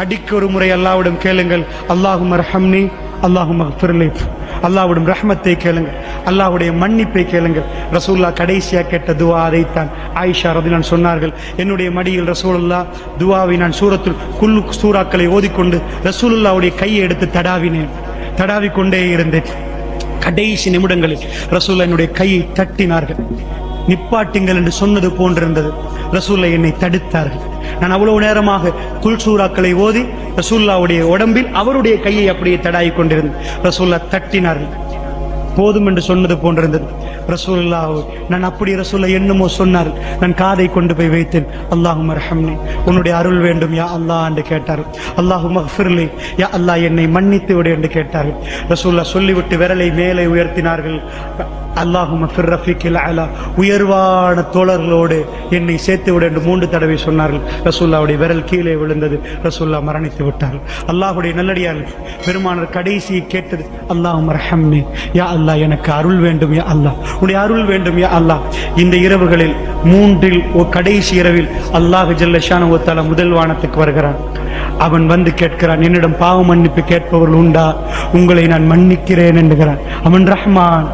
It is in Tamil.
அடிக்க ஒரு முறை அல்லாஹ்விடம் கேளுங்கள், அல்லாஹும்ம ரஹம்னி அல்லாஹும்ம ஃபிர்லி. அல்லாஹ்விடம் ரஹ்மத்தை கேளுங்கள், அல்லாஹ்வுடைய மன்னிப்பை கேளுங்கள். ரசூலுல்லாஹ் கடைசியா கேட்ட துஆ அதைத்தான். ஆயிஷா ரலியல்லாஹு சொன்னார்கள், என்னுடைய மடியில் ரசூலுல்லாஹ் துஆவை நான் சூரத்துல் குல் சூறாக்களை ஓதிக்கொண்டு ரசூலுல்லாஹ்வுடைய கையை எடுத்து தடாவிக்கொண்டே இருந்தேன். கடைசி நிமிடங்களில் ரசூலுல்லாஹ் என்னுடைய கையை தட்டினார்கள். நிப்பாட்டுங்கள் என்று சொன்னது போன்றிருந்தது. ரசூலுல்லாஹ் என்னை தடுத்தார்கள். நான் அவ்வளவு நேரமாக குல் சூறாக்களை ஓதி ரசூலுல்லாஹ்வுடைய உடம்பில் அவருடைய கையை அப்படியே தடாவிக் கொண்டிருந்தேன். ரசூலுல்லாஹ் தட்டினார்கள். போதும் என்று சொன்னது போன்றிருந்தது. ரசூலுல்லாஹ் நான் அப்படி ரசூலுல்லாஹ் என்னமோ சொன்னார். நான் காதை கொண்டு போய் வைத்தேன். அல்லாஹும்ம ரஹம்னி, உன்னுடைய அருள் வேண்டும் யா அல்லாஹ் என்று கேட்டார்கள். அல்லாஹும்ம ஃபிர்லி, யா அல்லாஹ் என்னை மன்னித்து விடு என்று கேட்டார்கள். ரசூலுல்லாஹ் சொல்லிவிட்டு விரலை மேலே உயர்த்தினார்கள். அல்லாஹும்ம ஃபிர் ரஃபீக்கில் அலா, உயர்வான தோழர்களோடு என்னை சேர்த்து விடு என்று 3 தடவை சொன்னார்கள். ரசூலுல்லாஹ்வுடைய விரல் கீழே விழுந்தது. ரசூலுல்லாஹ் மரணித்து விட்டார்கள். அல்லாஹ்வுடைய நல்லடியார்கள் பெருமானார் கடைசி கேட்டது, அல்லாஹும்ம ரஹம்னி, யா அல்லாஹ் எனக்கு அருள் வேண்டும் யா அல்லாஹ், உன்னுடைய அருள் வேண்டும் யா அல்லாஹ். இந்த இரவுகளில் 3 கடைசி இரவில் அல்லாஹ் ஜல்ல ஷானஹு வ தஆலா முதல் வானத்துக்கு வருகிறான். அவன் வந்து கேட்கிறான், என்னிடம் பாவ மன்னிப்பு கேட்பவர்கள் உண்டா? உங்களை நான் மன்னிக்கிறேன் என்கிறான். அவன் ரஹ்மான்.